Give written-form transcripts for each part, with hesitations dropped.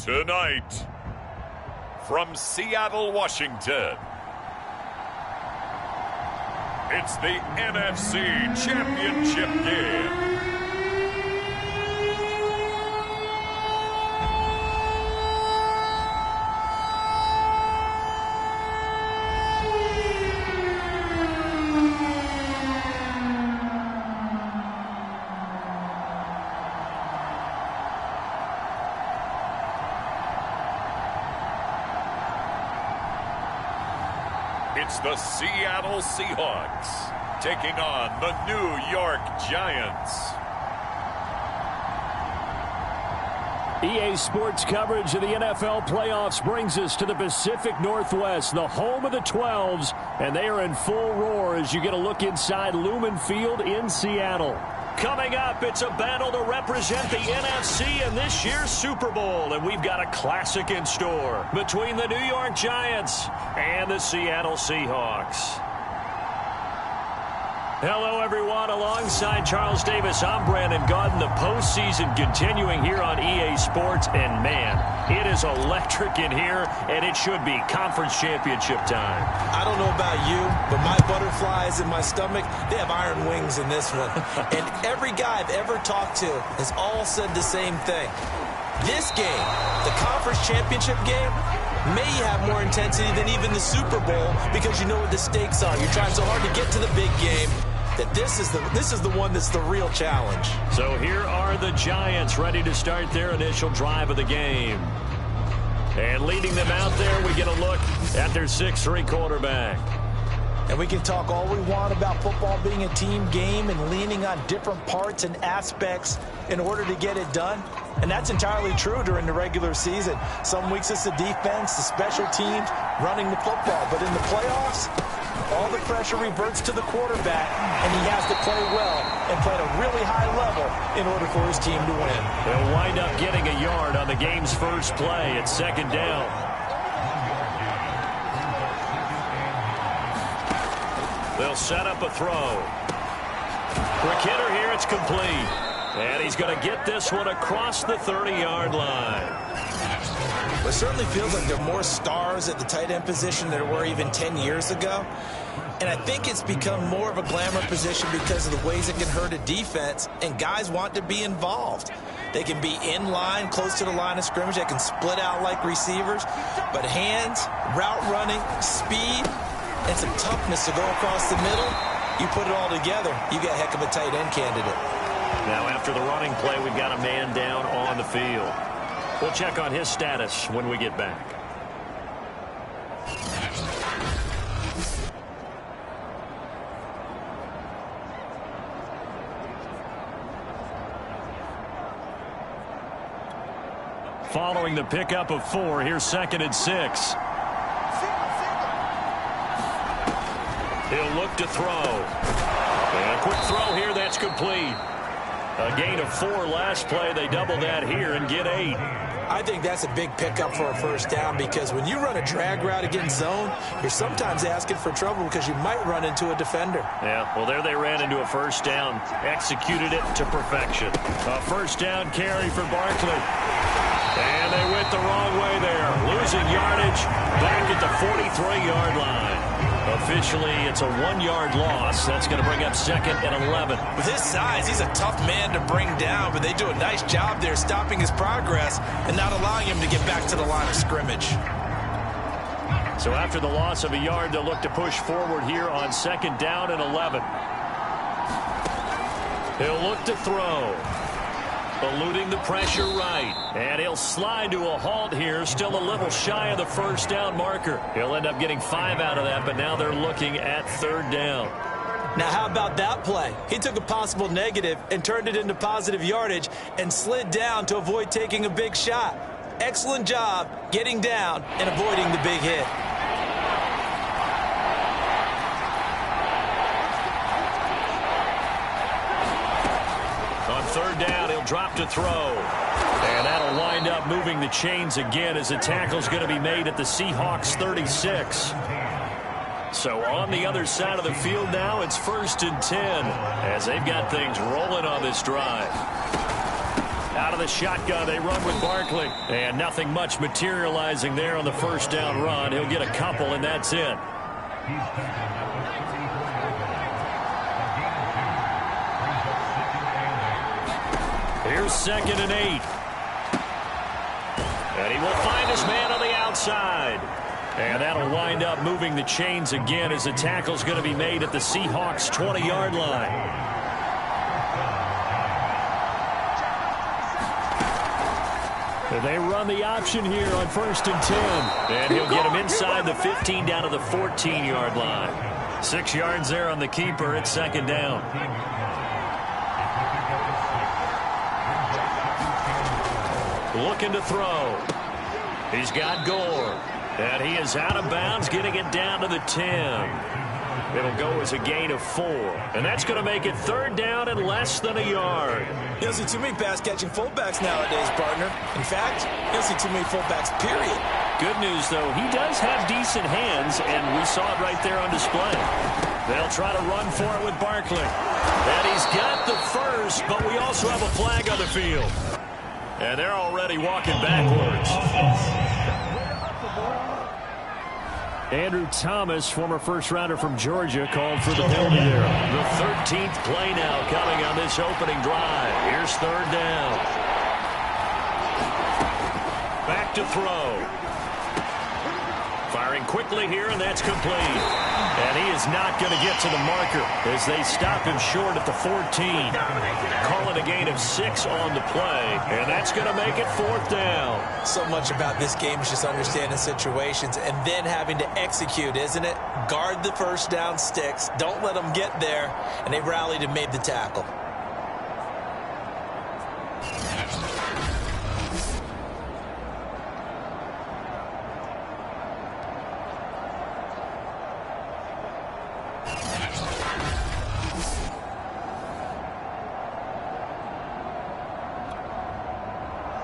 Tonight, from Seattle, Washington, it's the NFC Championship game. It's the Seattle Seahawks taking on the New York Giants. EA Sports coverage of the NFL playoffs brings us to the Pacific Northwest, the home of the 12s, and they are in full roar as you get a look inside Lumen Field in Seattle. Coming up, it's a battle to represent the NFC in this year's Super Bowl, and we've got a classic in store between the New York Giants and the Seattle Seahawks. Hello, everyone. Alongside Charles Davis, I'm Brandon Gaudin. The postseason continuing here on EA Sports, and man, it is electric in here, and it should be conference championship time. I don't know about you, but my butterflies in my stomach, they have iron wings in this one. And every guy I've ever talked to has all said the same thing. This game, the conference championship game, may have more intensity than even the Super Bowl because you know what the stakes are. You're trying so hard to get to the big game that this is the one that's the real challenge. So here are the Giants ready to start their initial drive of the game. And leading them out there, we get a look at their 6'3" quarterback. And we can talk all we want about football being a team game and leaning on different parts and aspects in order to get it done. And that's entirely true during the regular season. Some weeks it's the defense, the special teams, running the football. But in the playoffs, all the pressure reverts to the quarterback, and he has to play well and play at a really high level in order for his team to win. They'll wind up getting a yard on the game's first play. It's second down. They'll set up a throw. Quick hitter here, it's complete. And he's going to get this one across the 30-yard line. Well, it certainly feels like there are more stars at the tight end position than there were even 10 years ago. And I think it's become more of a glamour position because of the ways it can hurt a defense, and guys want to be involved. They can be in line, close to the line of scrimmage. They can split out like receivers. But hands, route running, speed, and some toughness to go across the middle, you put it all together, you got a heck of a tight end candidate. Now after the running play, we've got a man down on the field. We'll check on his status when we get back. Following the pickup of 4, here's 2nd and 6. He'll look to throw. And a quick throw here, that's complete. A gain of 4 last play. They double that here and get 8. I think that's a big pickup for a first down because when you run a drag route against zone, you're sometimes asking for trouble because you might run into a defender. Yeah, well, there they ran into a first down. Executed it to perfection. A first down carry for Barkley. And they went the wrong way there. Losing yardage back at the 43-yard line. Officially, it's a 1-yard loss. That's going to bring up 2nd and 11. With his size, he's a tough man to bring down, but they do a nice job there stopping his progress and not allowing him to get back to the line of scrimmage. So after the loss of a yard, they'll look to push forward here on 2nd down and 11. He'll look to throw. Eluding the pressure right. And he'll slide to a halt here. Still a little shy of the first down marker. He'll end up getting 5 out of that, but now they're looking at 3rd down. Now, how about that play? He took a possible negative and turned it into positive yardage and slid down to avoid taking a big shot. Excellent job getting down and avoiding the big hit. On 3rd down, he'll drop to throw. And that'll wind up moving the chains again as the tackle's going to be made at the Seahawks 36. So on the other side of the field now, it's 1st and 10 as they've got things rolling on this drive. Out of the shotgun, they run with Barkley. And nothing much materializing there on the first down run. He'll get a couple, and that's it. Here's 2nd and 8. And he will find his man on the outside. And that'll wind up moving the chains again as the tackle's going to be made at the Seahawks 20-yard line. They run the option here on 1st and 10. And he'll get him inside the 15 down to the 14-yard line. 6 yards there on the keeper. It's 2nd down. Looking to throw. He's got Gore. And he is out of bounds, getting it down to the 10. It'll go as a gain of 4. And that's going to make it 3rd down and less than a yard. You don't see too many pass-catching fullbacks nowadays, partner. In fact, you don't see too many fullbacks, period. Good news, though, he does have decent hands, and we saw it right there on display. They'll try to run for it with Barkley. And he's got the first, but we also have a flag on the field. And they're already walking backwards. Andrew Thomas, former first-rounder from Georgia, called for the penalty there. The 13th play now coming on this opening drive. Here's 3rd down. Back to throw. Firing quickly here, and that's complete. And he is not going to get to the marker as they stop him short at the 14. Call it a gain of 6 on the play, and that's going to make it 4th down. So much about this game is just understanding situations and then having to execute, isn't it? Guard the first down sticks. Don't let them get there. And they rallied and made the tackle.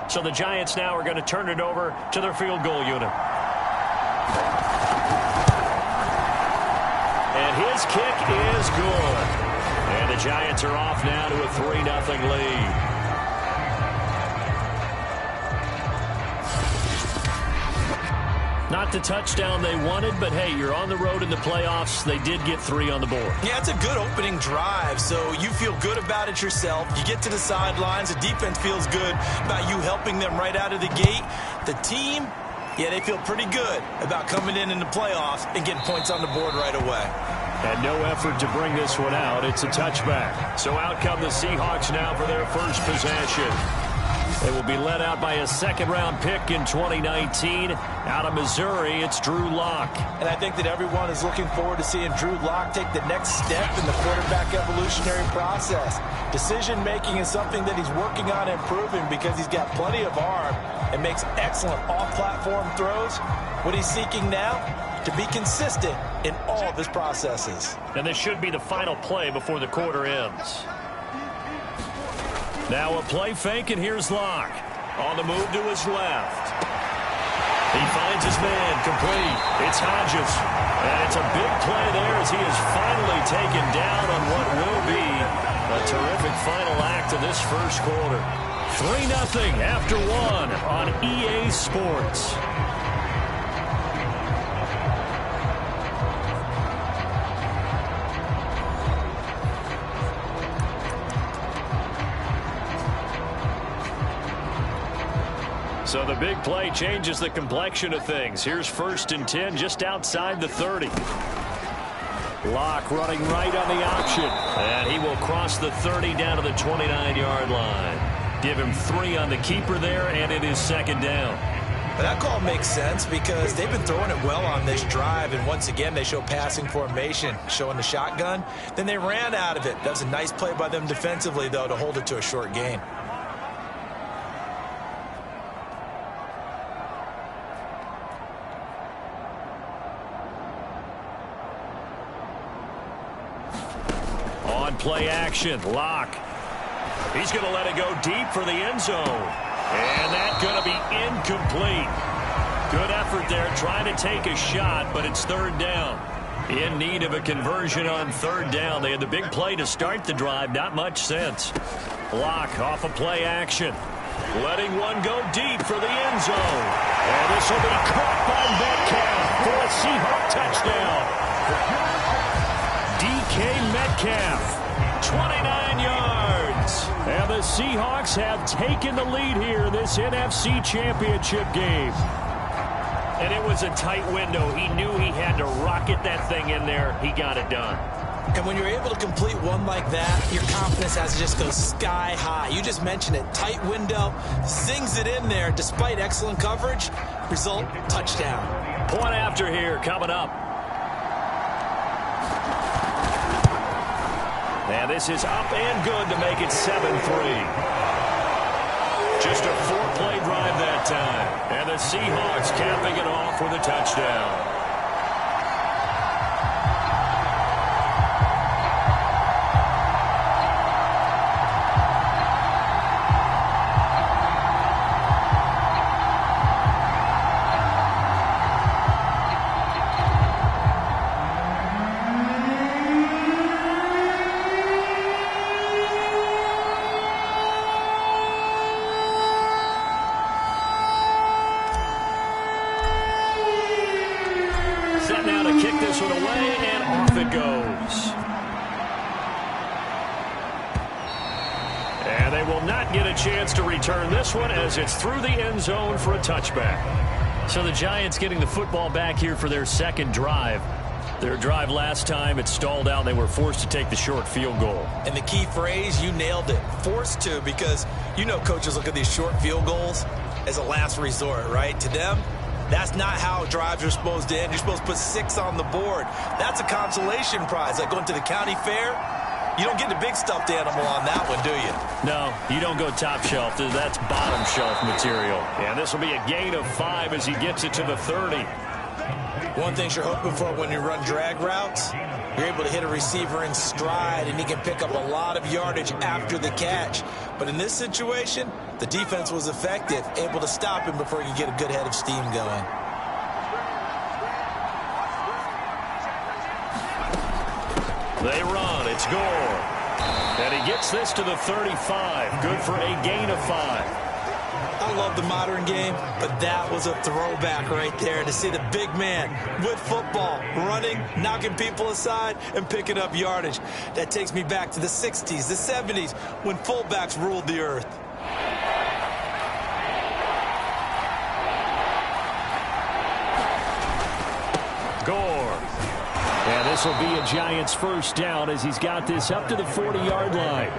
So the Giants now are going to turn it over to their field goal unit. And his kick is good. And the Giants are off now to a 3-0 lead. Not the touchdown they wanted, but hey, you're on the road in the playoffs. They did get 3 on the board. Yeah, it's a good opening drive, so you feel good about it yourself. You get to the sidelines. The defense feels good about you helping them right out of the gate. The team, yeah, they feel pretty good about coming in the playoffs and getting points on the board right away. And no effort to bring this one out. It's a touchback. So out come the Seahawks now for their first possession. They will be led out by a second-round pick in 2019. Out of Missouri, it's Drew Lock. And I think that everyone is looking forward to seeing Drew Lock take the next step in the quarterback evolutionary process. Decision-making is something that he's working on improving because he's got plenty of arm and makes excellent off-platform throws. What he's seeking now, to be consistent in all of his processes. And this should be the final play before the quarter ends. Now a play fake, and here's Locke. On the move to his left. He finds his man, complete. It's Hodges. And it's a big play there as he is finally taken down on what will be a terrific final act of this first quarter. 3-0 after 1 on EA Sports. So the big play changes the complexion of things. Here's 1st and 10 just outside the 30. Locke running right on the option. And he will cross the 30 down to the 29-yard line. Give him 3 on the keeper there, and it is 2nd down. But that call makes sense because they've been throwing it well on this drive, and once again they show passing formation, showing the shotgun. Then they ran out of it. That was a nice play by them defensively, though, to hold it to a short gain. Play action. Locke. He's going to let it go deep for the end zone. And that's going to be incomplete. Good effort there trying to take a shot, but it's 3rd down. In need of a conversion on 3rd down. They had the big play to start the drive. Not much sense. Locke off a play action. Letting one go deep for the end zone. And this will be caught by Metcalf for a Seahawk touchdown. DK Metcalf, 29 yards. And the Seahawks have taken the lead here in this NFC Championship game. And it was a tight window. He knew he had to rocket that thing in there. He got it done. And when you're able to complete one like that, your confidence has to just go sky high. You just mentioned it. Tight window, sings it in there despite excellent coverage. Result, touchdown. Point after here coming up. And this is up and good to make it 7-3. Just a 4-play drive that time. And the Seahawks capping it off with a touchdown. Set now to kick this one away, and off it goes. And they will not get a chance to return this one as it's through the end zone for a touchback. So the Giants getting the football back here for their second drive. Their drive last time, it stalled out. They were forced to take the short field goal. And the key phrase, you nailed it. Forced to, because you know coaches look at these short field goals as a last resort, right? To them, that's not how drives are supposed to end. You're supposed to put 6 on the board. That's a consolation prize. Like going to the county fair, you don't get the big stuffed animal on that one, do you? No, you don't go top shelf. That's bottom shelf material. And this will be a gain of 5 as he gets it to the 30. One thing you're hoping for when you run drag routes, you're able to hit a receiver in stride, and he can pick up a lot of yardage after the catch. But in this situation, the defense was effective, able to stop him before he could get a good head of steam going. They run. It's Gore. And he gets this to the 35. Good for a gain of 5. I love the modern game, but that was a throwback right there to see the big man with football, running, knocking people aside, and picking up yardage. That takes me back to the 60s, the 70s, when fullbacks ruled the earth. Gore. And this will be a Giants first down as he's got this up to the 40-yard line.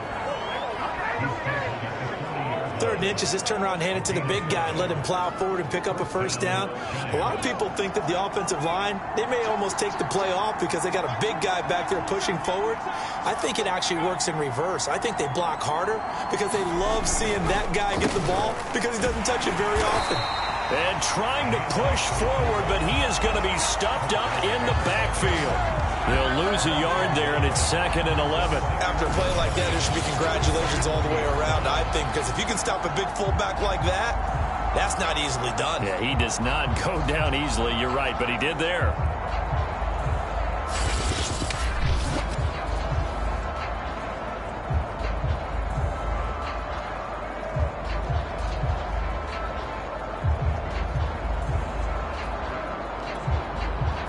3rd and inches, just turn around and hand it to the big guy and let him plow forward and pick up a first down. A lot of people think that the offensive line, they may almost take the play off because they got a big guy back there pushing forward. I think it actually works in reverse. I think they block harder because they love seeing that guy get the ball because he doesn't touch it very often. And trying to push forward, but he is going to be stuffed up in the backfield. They'll lose a yard there, and it's 2nd and 11. After a play like that, there should be congratulations all the way around, I think, because if you can stop a big fullback like that, that's not easily done. Yeah, he does not go down easily. You're right, but he did there.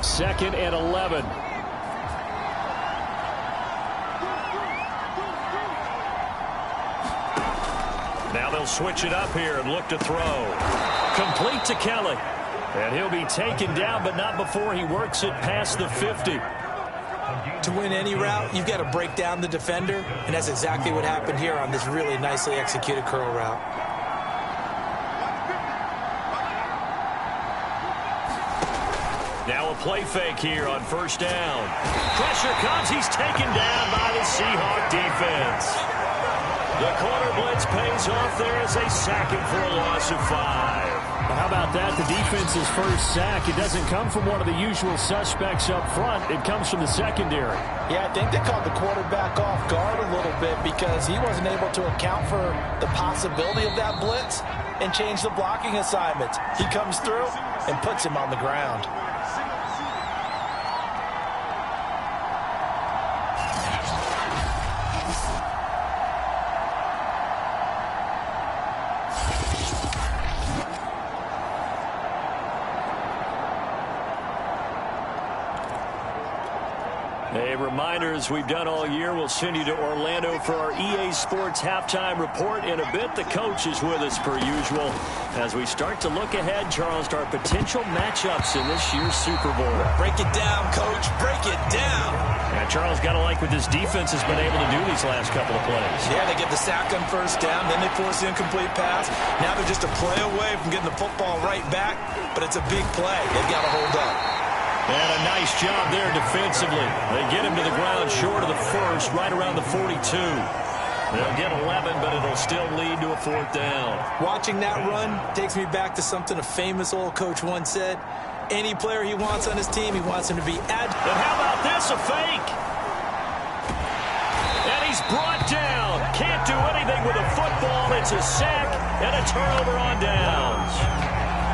Second and 11. Now they'll switch it up here and look to throw. Complete to Kelly. And he'll be taken down, but not before he works it past the 50. To win any route, you've got to break down the defender, and that's exactly what happened here on this really nicely executed curl route. Now a play fake here on first down. Pressure comes. He's taken down by the Seahawk defense. The corner blitz pays off there as they sack him for a loss of 5. Well, how about that? The defense's first sack. It doesn't come from one of the usual suspects up front. It comes from the secondary. Yeah, I think they caught the quarterback off guard a little bit because he wasn't able to account for the possibility of that blitz and change the blocking assignments. He comes through and puts him on the ground. A reminder, as we've done all year, we'll send you to Orlando for our EA Sports halftime report. In a bit, the coach is with us per usual as we start to look ahead, Charles, to our potential matchups in this year's Super Bowl. Break it down, Coach. Break it down. Yeah, Charles, got to like what this defense has been able to do these last couple of plays. Yeah, they get the sack on first down, then they force the incomplete pass. Now they're just a play away from getting the football right back, but it's a big play. They've got to hold up. And a nice job there defensively. They get him to the ground short of the first, right around the 42. They'll get 11, but it'll still lead to a fourth down. Watching that run takes me back to something a famous old coach once said. Any player he wants on his team, he wants him to be agile. And how about this, a fake? And he's brought down. Can't do anything with a football. It's a sack and a turnover on downs.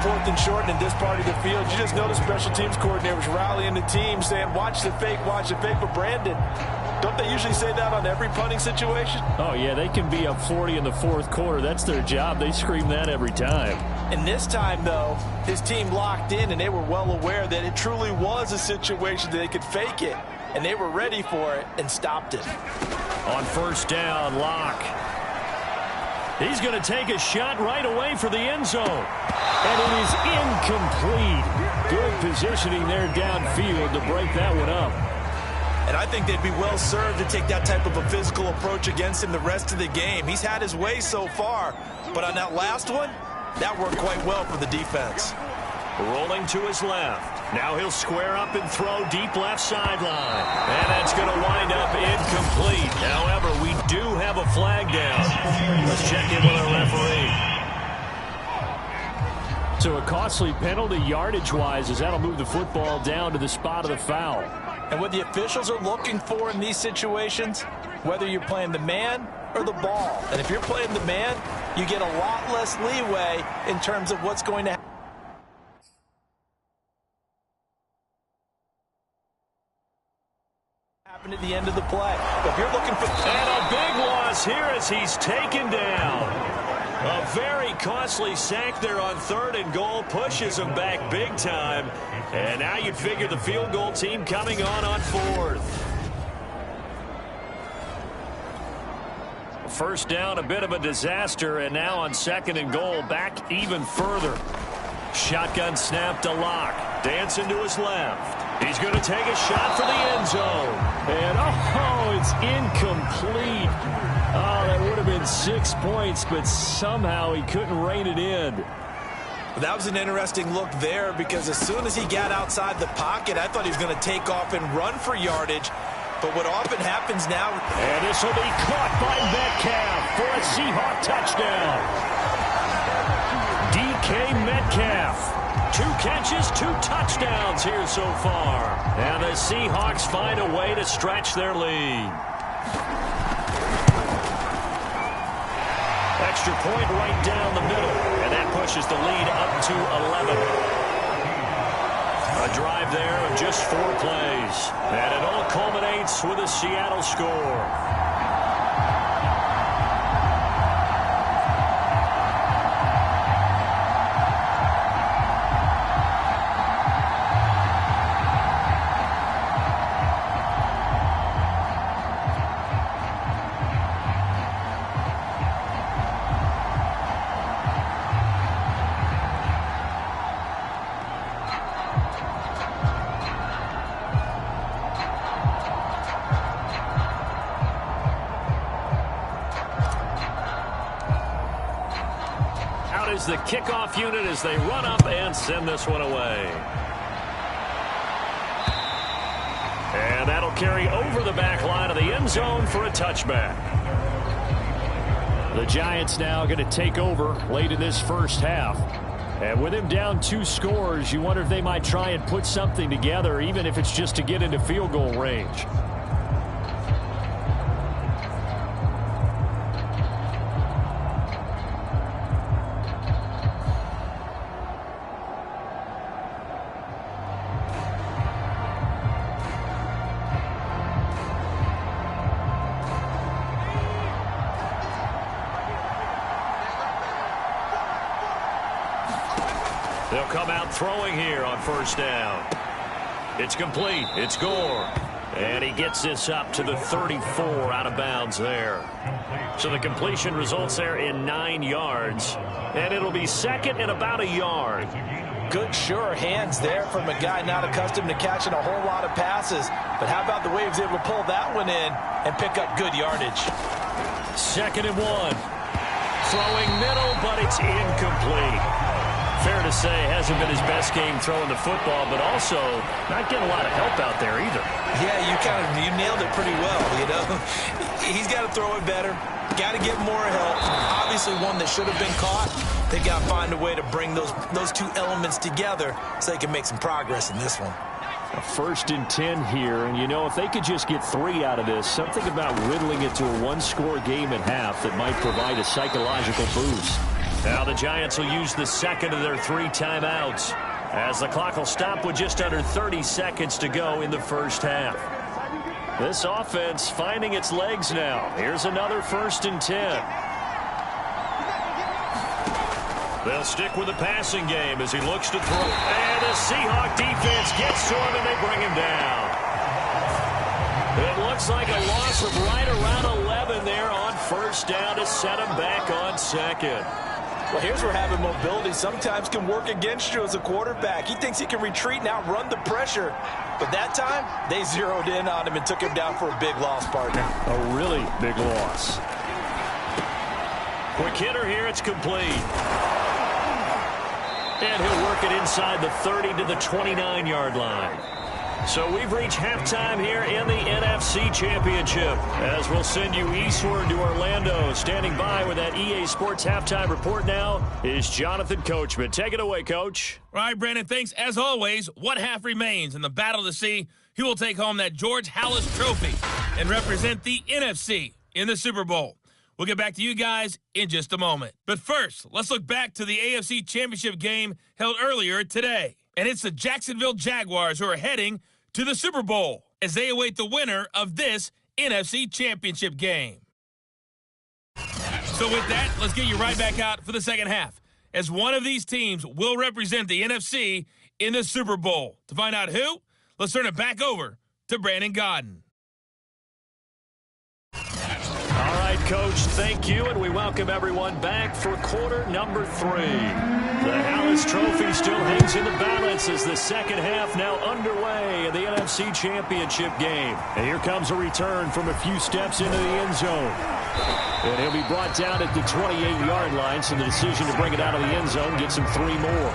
Fourth and short in this part of the field. You just notice special teams coordinators rallying the team saying, watch the fake, but Brandon, don't they usually say that on every punting situation? Oh, yeah, they can be up 40 in the fourth quarter. That's their job. They scream that every time. And this time, though, his team locked in, and they were well aware that it truly was a situation that they could fake it, and they were ready for it and stopped it. On first down, Locke. He's going to take a shot right away for the end zone. And it is incomplete. Good positioning there downfield to break that one up. And I think they'd be well served to take that type of a physical approach against him the rest of the game. He's had his way so far, but on that last one, that worked quite well for the defense. Rolling to his left. Now he'll square up and throw deep left sideline. And that's going to wind up incomplete. However, we do have a flag down. Let's check in with our referee. So a costly penalty yardage-wise as that'll move the football down to the spot of the foul. And what the officials are looking for in these situations, whether you're playing the man or the ball. And if you're playing the man, you get a lot less leeway in terms of what's going to happen at the end of the play. But if you're looking for... And a big loss here as he's taken down. A very costly sack there on third and goal pushes him back big time. And now you'd figure the field goal team coming on fourth. First down, a bit of a disaster, and now on second and goal, back even further. Shotgun snap to Locke. Dancing to his left. He's going to take a shot for the end zone. And, oh, it's incomplete. Oh, that would have been 6 points, but somehow he couldn't rein it in. That was an interesting look there because as soon as he got outside the pocket, I thought he was going to take off and run for yardage. But what often happens now... And this will be caught by Metcalf for a Seahawk touchdown. DK Metcalf. 2 catches, 2 touchdowns here so far. And the Seahawks find a way to stretch their lead. Extra point right down the middle. And that pushes the lead up to 11. A drive there of just 4 plays. And it all culminates with a Seattle score. The kickoff unit as they run up and send this one away. And that'll carry over the back line of the end zone for a touchback. The Giants now going to take over late in this first half. And with him down 2 scores, you wonder if they might try and put something together, even if it's just to get into field goal range. They'll come out throwing here on first down. It's complete. It's Gore. And he gets this up to the 34 out of bounds there. So the completion results there in 9 yards. And it'll be second and about a yard. Good, sure hands there from a guy not accustomed to catching a whole lot of passes. But how about the way he was able to pull that one in and pick up good yardage? Second and 1. Throwing middle, but it's incomplete. Fair to say, hasn't been his best game throwing the football, but also not getting a lot of help out there either. Yeah, you nailed it pretty well, you know. He's got to throw it better. Got to get more help. Obviously one that should have been caught. They got to find a way to bring those two elements together so they can make some progress in this one. A 1st and 10 here, and you know, if they could just get 3 out of this, something about whittling it to a 1-score game at half that might provide a psychological boost. Now the Giants will use the second of their 3 timeouts as the clock will stop with just under 30 seconds to go in the first half. This offense finding its legs now. Here's another 1st and 10. They'll stick with the passing game as he looks to throw. And the Seahawks defense gets to him and they bring him down. It looks like a loss of right around 11 there on 1st down to set him back on 2nd. Well, here's where having mobility sometimes can work against you as a quarterback. He thinks he can retreat and outrun the pressure. But that time, they zeroed in on him and took him down for a big loss, partner. A really big loss. Quick hitter here, it's complete. And he'll work it inside the 30 to the 29-yard line. So we've reached halftime here in the NFC Championship. As we'll send you eastward to Orlando. Standing by with that EA Sports halftime report now is Jonathan Coachman. Take it away, Coach. All right, Brandon, thanks. As always, one half remains in the battle to see who will take home that George Halas Trophy and represent the NFC in the Super Bowl. We'll get back to you guys in just a moment. But first, let's look back to the AFC Championship game held earlier today. And it's the Jacksonville Jaguars who are heading to the Super Bowl as they await the winner of this NFC Championship game. So with that, let's get you right back out for the second half, as one of these teams will represent the NFC in the Super Bowl. To find out who, let's turn it back over to Brandon Godden. All right, Coach, thank you, and we welcome everyone back for quarter number 3. The Halas Trophy still hangs in the balance as the second half now underway in the NFC Championship game. And here comes a return from a few steps into the end zone. And he'll be brought down at the 28-yard line, so the decision to bring it out of the end zone gets him 3 more.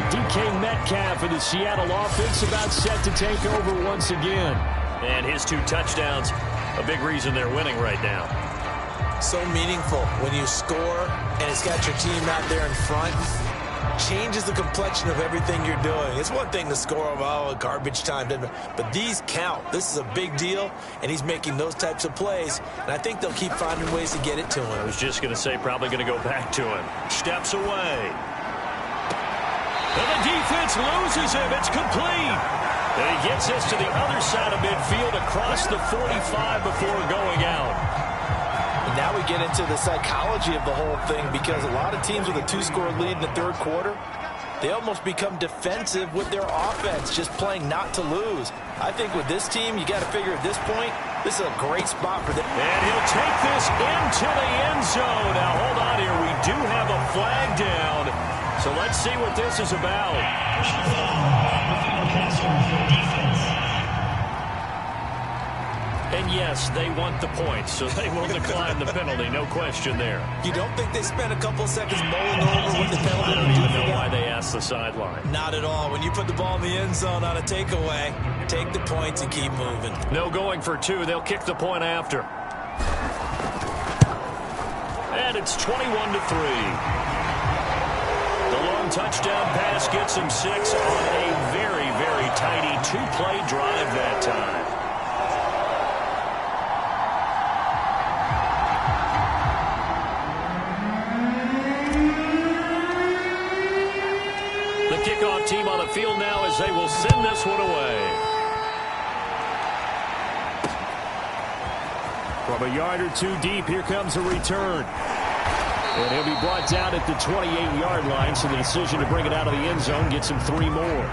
DK Metcalf of the Seattle offense about set to take over once again. And his 2 touchdowns, a big reason they're winning right now. So meaningful when you score and it's got your team out there in front. Changes the complexion of everything you're doing. It's one thing to score, garbage time, but these count. This is a big deal, and he's making those types of plays, and I think they'll keep finding ways to get it to him. I was just going to say probably going to go back to him. Steps away. And the defense loses him. It's complete. And he gets us to the other side of midfield across the 45 before going out. And now we get into the psychology of the whole thing, because a lot of teams with a 2-score lead in the third quarter, they almost become defensive with their offense, just playing not to lose. I think with this team, you got to figure at this point, this is a great spot for them. And he'll take this into the end zone. Now, hold on here. We do have a flag down. So let's see what this is about. And yes, they want the points, so they will decline the penalty, no question there. You don't think they spent a couple seconds mulling over what the penalty I don't even know why they asked the sideline. Not at all. When you put the ball in the end zone on a takeaway, take the points and keep moving. No going for 2. They'll kick the point after. And it's 21-3. The long touchdown pass gets him 6 on a very, very tidy 2-play drive that time. The kickoff team on the field now as they will send this one away. From a yard or 2 deep, here comes a return. And he'll be brought down at the 28-yard line, so the decision to bring it out of the end zone gets him 3 more.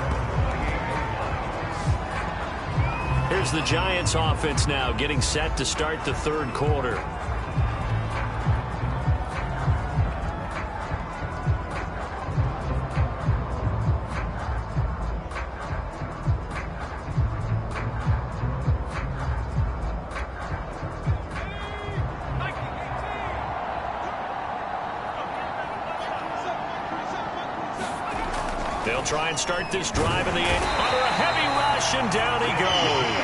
Here's here's the Giants offense now getting set to start the third quarter. They'll try and start this drive in the 8th. Under a heavy rush, and down he goes.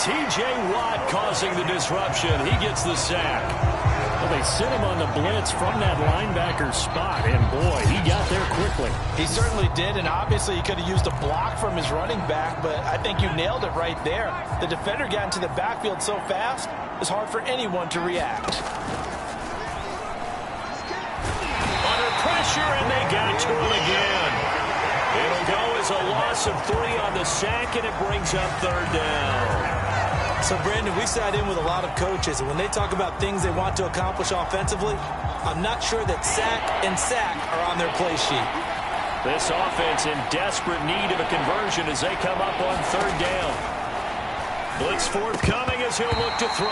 T.J. Watt causing the disruption. He gets the sack. Well, they sent him on the blitz from that linebacker spot, and boy, he got there quickly. He certainly did, and obviously he could have used a block from his running back, but I think you nailed it right there. The defender got into the backfield so fast, it's hard for anyone to react. Under pressure, and they got to him again. It'll go as a loss of 3 on the sack, and it brings up third down. So, Brandon, we sat in with a lot of coaches, and when they talk about things they want to accomplish offensively, I'm not sure that sack and sack are on their play sheet. This offense in desperate need of a conversion as they come up on third down. Blitz forthcoming as he'll look to throw.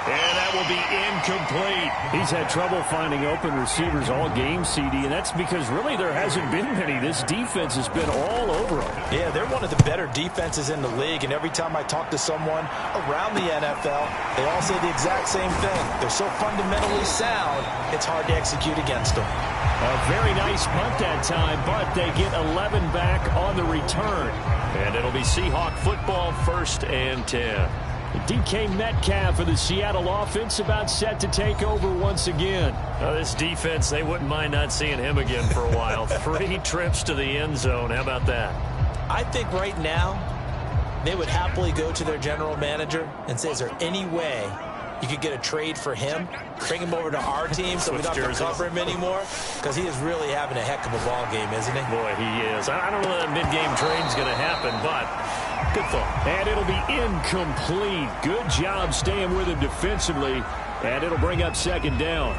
And that will be incomplete. He's had trouble finding open receivers all game, CD, and that's because really there hasn't been many. This defense has been all over them. Yeah, they're one of the better defenses in the league, and every time I talk to someone around the NFL, they all say the exact same thing. They're so fundamentally sound, it's hard to execute against them. A very nice punt that time, but they get 11 back on the return. And it'll be Seahawk football, 1st and 10. DK Metcalf for the Seattle offense about set to take over once again. This defense, they wouldn't mind not seeing him again for a while. 3 trips to the end zone. How about that? I think right now they would happily go to their general manager and say, is there any way you could get a trade for him, bring him over to our team so we don't have to cover him anymore? Because he is really having a heck of a ball game, isn't he? Boy, he is. I don't know that mid-game trade's going to happen, but good thought. And it'll be incomplete. Good job staying with him defensively, and it'll bring up 2nd down.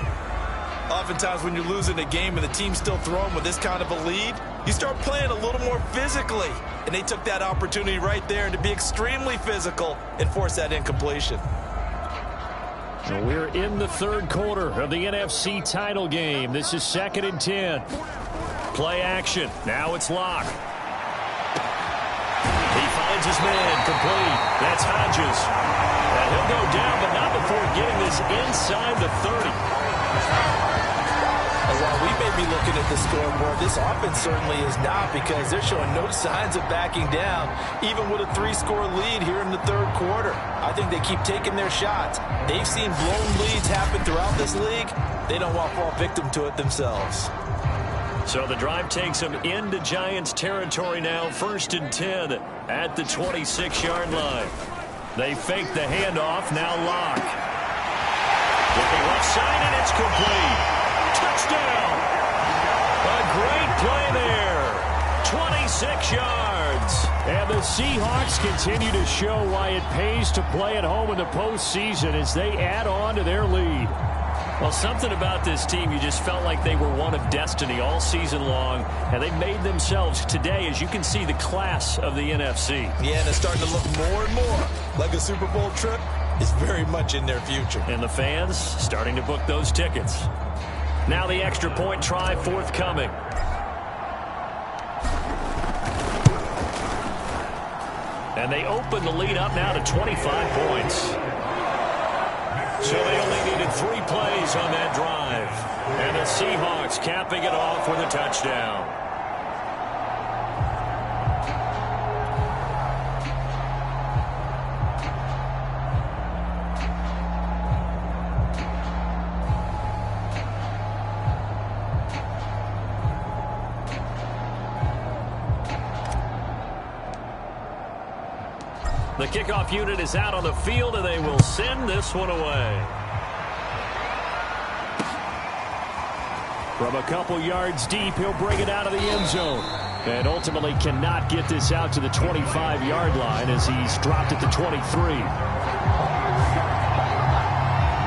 Oftentimes when you're losing a game and the team's still throwing with this kind of a lead, you start playing a little more physically. And they took that opportunity right there to be extremely physical and force that incompletion. So we're in the third quarter of the NFC title game. This is 2nd and 10. Play action. Now it's Locke. He finds his man. Complete. That's Hodges. And he'll go down, but not before getting this inside the 30. And while we may be looking at the scoreboard, this offense certainly is not, because they're showing no signs of backing down, even with a 3-score lead here in the third quarter. I think they keep taking their shots. They've seen blown leads happen throughout this league. They don't want to fall victim to it themselves. So the drive takes them into Giants territory now, 1st and 10 at the 26-yard line. They fake the handoff, now Locke. Looking left side, and it's complete. Touchdown! A great play there. 26 yards. And the Seahawks continue to show why it pays to play at home in the postseason as they add on to their lead. Well, something about this team, you just felt like they were one of destiny all season long, and they made themselves today, as you can see, the class of the NFC. Yeah, and it's starting to look more and more like a Super Bowl trip is very much in their future. And the fans starting to book those tickets. Now the extra point try forthcoming. And they open the lead up now to 25 points. So they only needed 3 plays on that drive. And the Seahawks capping it off with a touchdown. The kickoff unit is out on the field, and they will send this one away. From a couple yards deep, he'll bring it out of the end zone. And ultimately cannot get this out to the 25-yard line as he's dropped at the 23.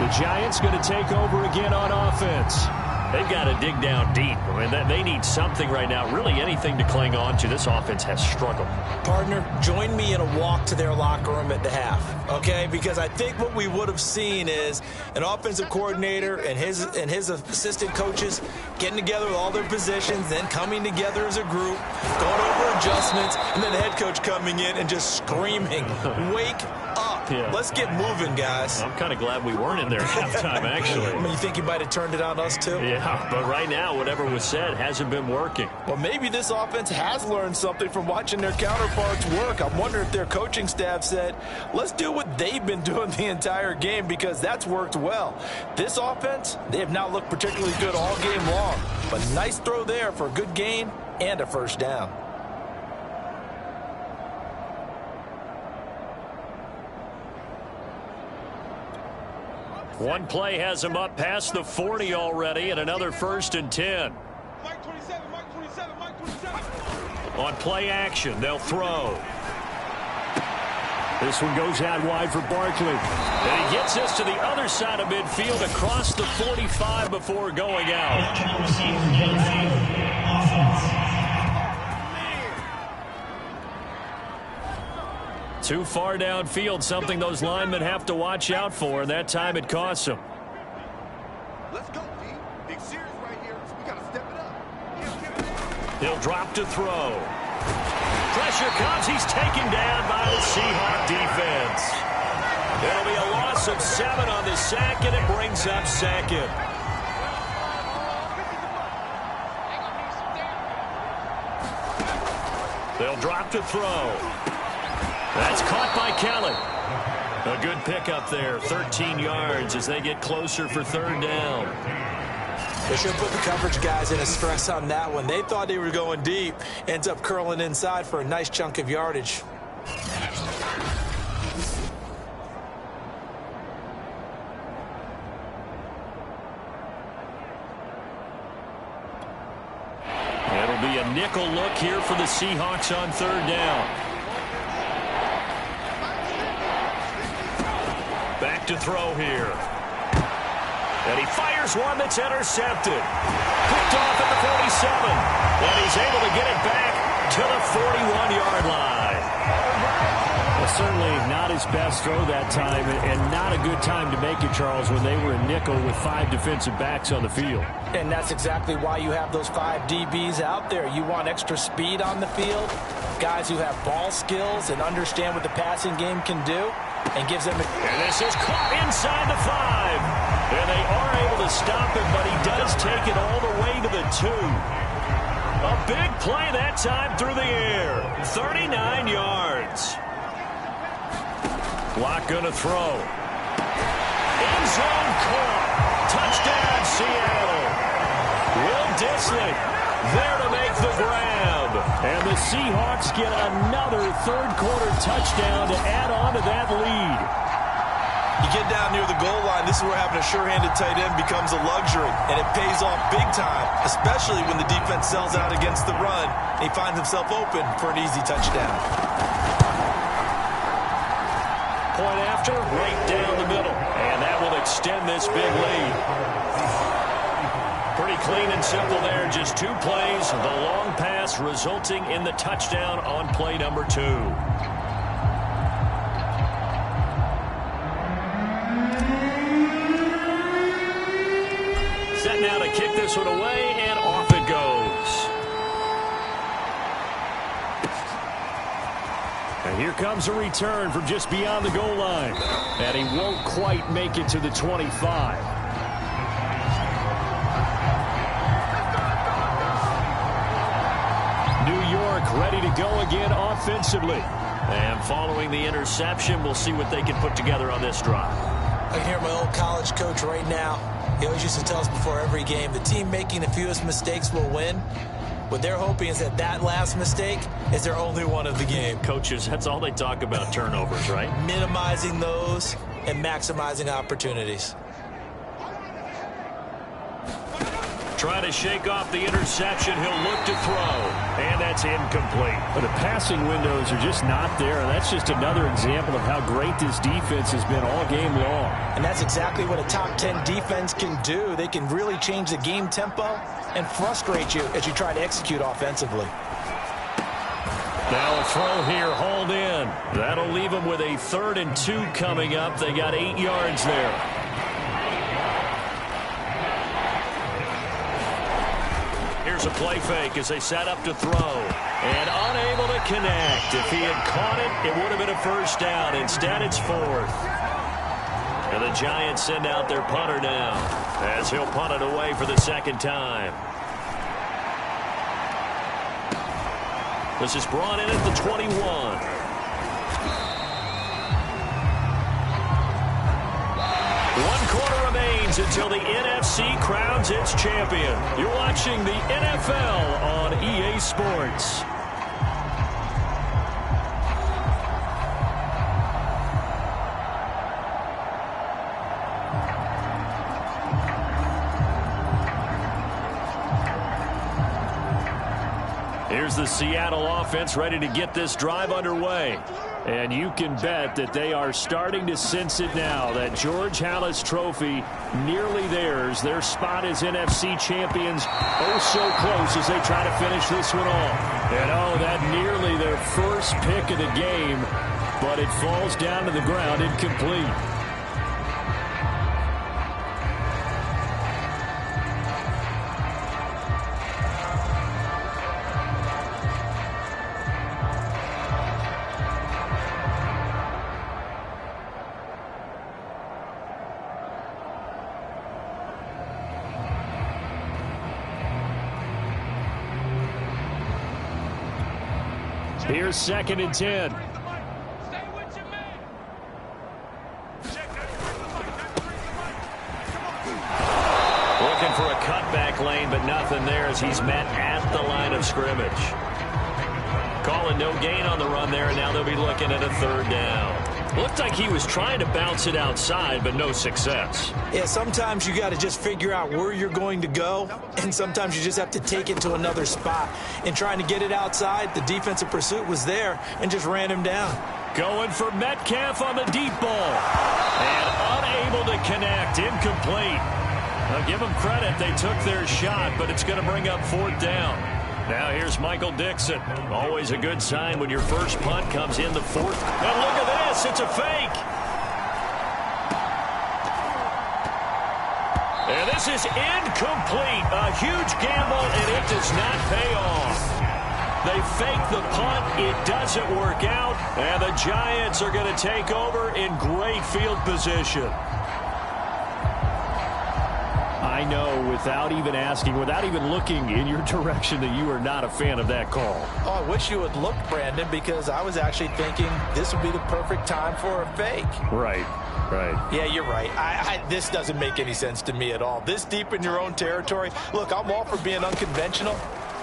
The Giants going to take over again on offense. They've got to dig down deep. I mean, they need something right now, really anything to cling on to. This offense has struggled. Partner, join me in a walk to their locker room at the half, okay? Because I think what we would have seen is an offensive coordinator and his assistant coaches getting together with all their positions, then coming together as a group, going over adjustments, and then the head coach coming in and just screaming, wake up. Yeah. Let's get moving, guys. I'm kind of glad we weren't in there at halftime, actually. I mean, you think you might have turned it on us, too? Yeah, but right now, whatever was said hasn't been working. Well, maybe this offense has learned something from watching their counterparts work. I'm wondering if their coaching staff said, let's do what they've been doing the entire game, because that's worked well. This offense, they have not looked particularly good all game long, but nice throw there for a good gain and a first down. One play has him up past the 40 already, and another 1st and 10. Mike 27, Mike 27, Mike 27. On play action, they'll throw. This one goes out wide for Barkley. And he gets this to the other side of midfield across the 45 before going out. Too far downfield, something those linemen have to watch out for, and that time it costs them. Let's go, D. Big series right here. We got to step it up. He'll drop to throw. Pressure comes. He's taken down by the Seahawks defense. It'll be a loss of 7 on the sack, and it brings up 2nd. They'll drop to throw. That's caught by Kelly. A good pickup there, 13 yards as they get closer for 3rd down. They should put the coverage guys in a stress on that one. They thought they were going deep. Ends up curling inside for a nice chunk of yardage. It'll be a nickel look here for the Seahawks on 3rd down. Back to throw here. And he fires one that's intercepted. Picked off at the 47. And he's able to get it back to the 41-yard line. Well, certainly not his best throw that time, and not a good time to make it, Charles, when they were in nickel with 5 defensive backs on the field. And that's exactly why you have those 5 DBs out there. You want extra speed on the field, guys who have ball skills and understand what the passing game can do, and gives them. And this is caught inside the 5. And they are able to stop it, but he does take it all the way to the 2. A big play that time through the air. 39 yards. Lock gonna throw. End zone caught. Touchdown, Seattle. Will Disley there to make the grab. And the Seahawks get another 3rd quarter touchdown to add on to that lead. You get down near the goal line, this is where having a sure-handed tight end becomes a luxury, and it pays off big time, especially when the defense sells out against the run, and he finds himself open for an easy touchdown. Point after, right down the middle. And that will extend this big lead. Pretty clean and simple there. Just 2 plays. The long pass resulting in the touchdown on play number 2. Set now to kick this one away, and off it goes. And here comes a return from just beyond the goal line. And he won't quite make it to the 25. Ready to go again offensively. And following the interception, we'll see what they can put together on this drive. I can hear my old college coach right now. He always used to tell us before every game, the team making the fewest mistakes will win. What they're hoping is that last mistake is their only one of the game. Coaches, that's all they talk about, turnovers, right? Minimizing those and maximizing opportunities. Trying to shake off the interception. He'll look to throw. And that's incomplete. But the passing windows are just not there. And that's just another example of how great this defense has been all game long. And that's exactly what a top 10 defense can do. They can really change the game tempo and frustrate you as you try to execute offensively. Now a throw here, hauled in. That'll leave them with a 3rd and 2 coming up. They got 8 yards there. Here's a play fake as they set up to throw. And unable to connect. If he had caught it, it would have been a first down. Instead, it's 4th. And the Giants send out their punter now as he'll punt it away for the 2nd time. This is brought in at the 21. One quarter remains until the NFC crowns its champion. You're watching the NFL on EA Sports. Here's the Seattle offense ready to get this drive underway. And you can bet that they are starting to sense it now. That George Halas trophy nearly theirs. Their spot as NFC champions oh so close as they try to finish this one off. And oh, that nearly their first pick of the game. But it falls down to the ground incomplete. Here's 2nd and 10. Looking for a cutback lane, but nothing there as he's met at the line of scrimmage. Calling no gain on the run there, and now they'll be looking at a 3rd down. Looked like he was trying to bounce it outside, but no success. Yeah, sometimes you got to just figure out where you're going to go, and sometimes you just have to take it to another spot. In trying to get it outside, the defensive pursuit was there and just ran him down. Going for Metcalf on the deep ball. And unable to connect, incomplete. Now give them credit, they took their shot, but it's going to bring up 4th down. Now here's Michael Dixon. Always a good sign when your first punt comes in the 4th. And look at this, it's a fake. And this is incomplete. A huge gamble, and it does not pay off. They fake the punt. It doesn't work out. And the Giants are going to take over in great field position. I know, without even asking, without even looking in your direction, that you are not a fan of that call. Oh, I wish you would look, Brandon, because I was actually thinking this would be the perfect time for a fake. Right. Yeah, you're right. This doesn't make any sense to me at all. This deep in your own territory. Look, I'm all for being unconventional.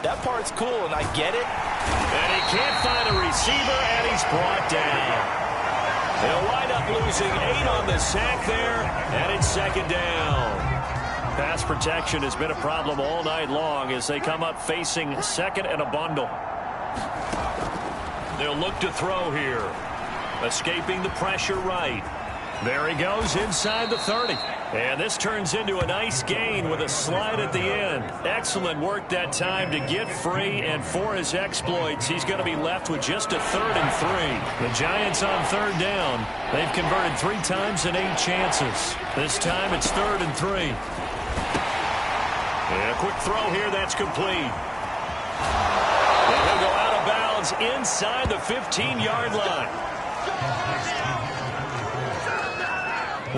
That part's cool, and I get it. And he can't find a receiver, and he's brought down. They'll wind up losing 8 on the sack there, and it's 2nd down. Pass protection has been a problem all night long as they come up facing 2nd and a bundle. They'll look to throw here. Escaping the pressure right. There he goes inside the 30. And this turns into a nice gain with a slide at the end. Excellent work that time to get free, and for his exploits, he's going to be left with just a 3rd and 3. The Giants on 3rd down. They've converted 3 times in 8 chances. This time it's 3rd and 3. And a quick throw here, that's complete. And he'll go out of bounds inside the 15-yard line.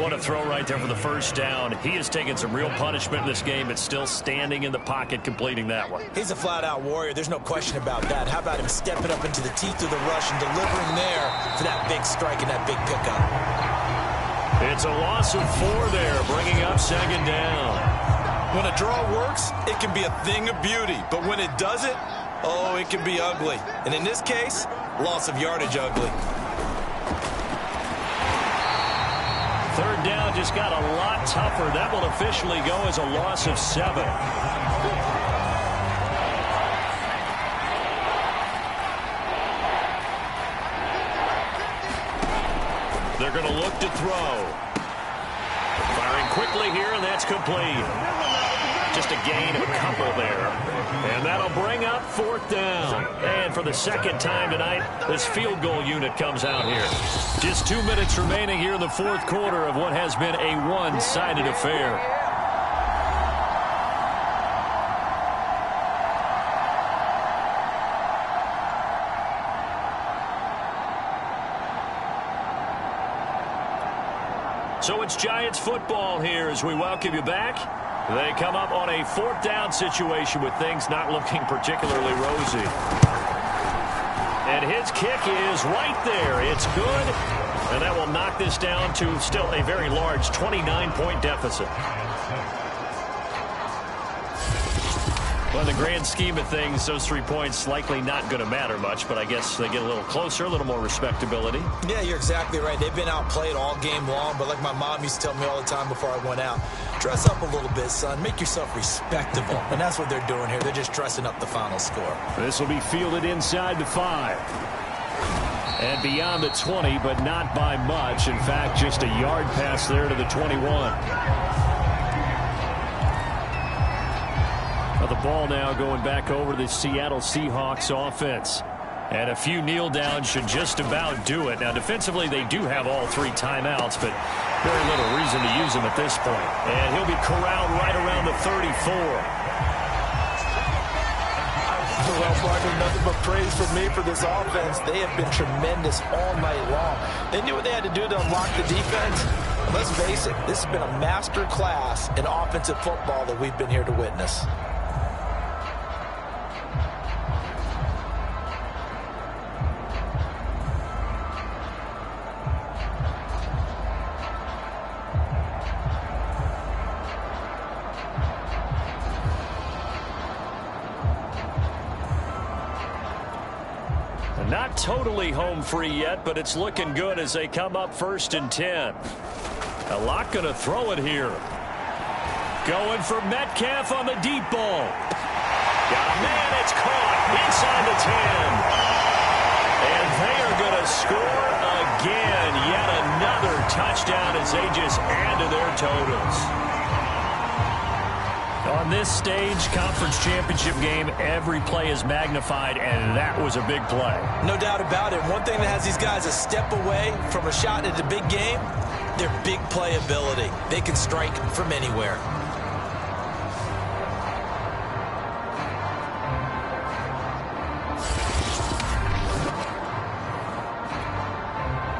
What a throw right there for the first down. He has taken some real punishment in this game, but still standing in the pocket completing that one. He's a flat-out warrior. There's no question about that. How about him stepping up into the teeth of the rush and delivering there for that big strike and that big pickup? It's a loss of 4 there, bringing up 2nd down. When a draw works, it can be a thing of beauty. But when it doesn't, oh, it can be ugly. And in this case, loss of yardage ugly. 3rd down just got a lot tougher. That will officially go as a loss of 7. going to look to throw. Firing quickly here, and that's complete. Just a gain of a couple there. And that'll bring up 4th down. And for the second time tonight, this field goal unit comes out here. Just 2 minutes remaining here in the 4th quarter of what has been a one-sided affair. So it's Giants football here as we welcome you back. They come up on a 4th down situation with things not looking particularly rosy. And his kick is right there. It's good. And that will knock this down to still a very large 29-point deficit. Well, in the grand scheme of things, those 3 points likely not going to matter much, but I guess they get a little closer, a little more respectability. Yeah, you're exactly right. They've been outplayed all game long, but like my mom used to tell me all the time before I went out, dress up a little bit, son. Make yourself respectable. And that's what they're doing here. They're just dressing up the final score. This will be fielded inside the 5. And beyond the 20, but not by much. In fact, just a yard pass there to the 21. The ball now going back over to the Seattle Seahawks offense. And a few kneel downs should just about do it. Now, defensively, they do have all 3 timeouts, but very little reason to use them at this point. And he'll be corralled right around the 34. Well, Martin, nothing but praise from me for this offense. They have been tremendous all night long. They knew what they had to do to unlock the defense. And let's face it, this has been a master class in offensive football that we've been here to witness. Not totally home free yet, but it's looking good as they come up 1st and 10. A lot going to throw it here. Going for Metcalf on the deep ball. Got a man, it's caught inside the 10. And they are going to score again. Yet another touchdown as they just add to their totals. On this stage, conference championship game, every play is magnified, and that was a big play. No doubt about it. One thing that has these guys a step away from a shot at a big game, their big play ability. They can strike from anywhere.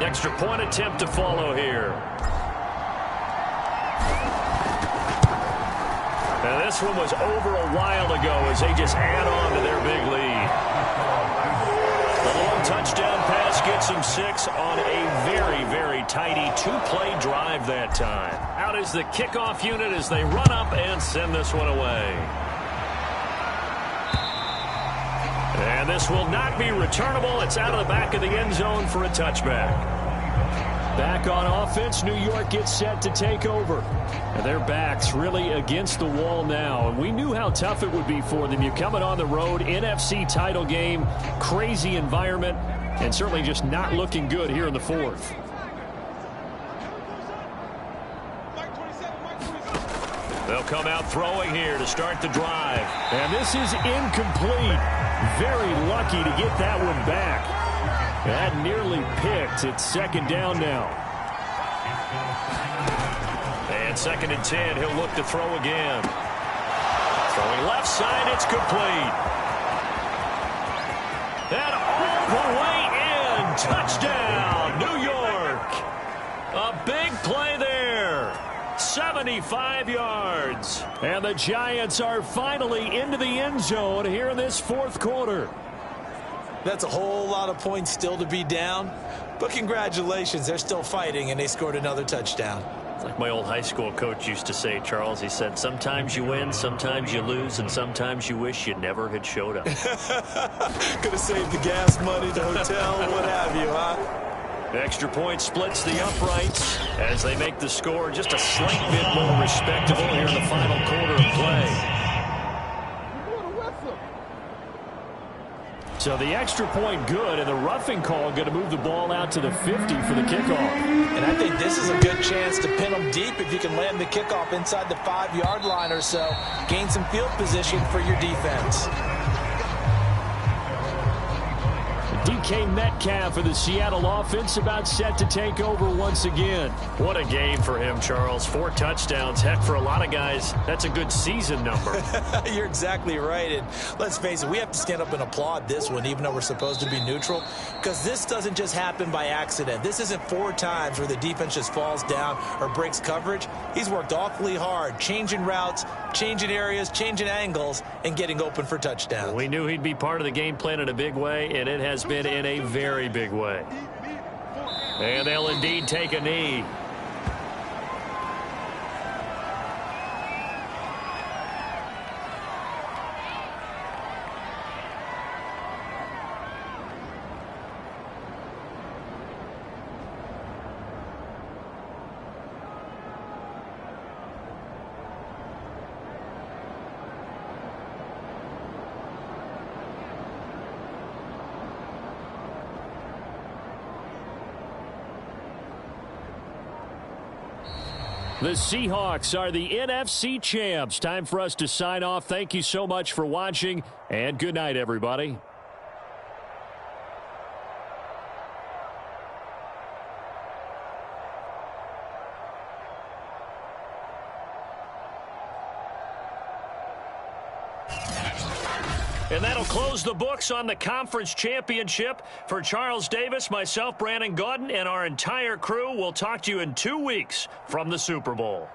Extra point attempt to follow here. And this one was over a while ago as they just add on to their big lead. The long touchdown pass gets them 6 on a very, very tidy 2-play drive that time. Out is the kickoff unit as they run up and send this one away. And this will not be returnable. It's out of the back of the end zone for a touchback. Back on offense, New York gets set to take over. And their backs really against the wall now. And we knew how tough it would be for them. You're coming on the road, NFC title game, crazy environment, and certainly just not looking good here in the 4th. They'll come out throwing here to start the drive. And this is incomplete. Very lucky to get that one back. That nearly picked. It's 2nd down now. And 2nd and 10. He'll look to throw again. Throwing left side. It's complete. And all the way in. Touchdown, New York. A big play there. 75 yards. And the Giants are finally into the end zone here in this 4th quarter. That's a whole lot of points still to be down. But congratulations, they're still fighting, and they scored another touchdown. It's like my old high school coach used to say, Charles. He said, sometimes you win, sometimes you lose, and sometimes you wish you never had showed up. Could have saved the gas money, the hotel, what have you, huh? The extra point splits the uprights as they make the score just a slight bit more respectable here in the final quarter of play. So the extra point good, and the roughing call going to move the ball out to the 50 for the kickoff. And I think this is a good chance to pin them deep if you can land the kickoff inside the 5-yard line or so. Gain some field position for your defense. DK Metcalf for the Seattle offense about set to take over once again. What a game for him, Charles. 4 touchdowns. Heck, for a lot of guys, that's a good season number. You're exactly right. And let's face it, we have to stand up and applaud this one, even though we're supposed to be neutral, because this doesn't just happen by accident. This isn't 4 times where the defense just falls down or breaks coverage. He's worked awfully hard, changing routes, changing areas, changing angles, and getting open for touchdowns. We knew he'd be part of the game plan in a big way, and it has been in a very big way. And they'll indeed take a knee. The Seahawks are the NFC champs. Time for us to sign off. Thank you so much for watching, and good night, everybody. And that'll close the books on the conference championship. For Charles Davis, myself, Brandon Gaudin, and our entire crew, we'll talk to you in 2 weeks from the Super Bowl.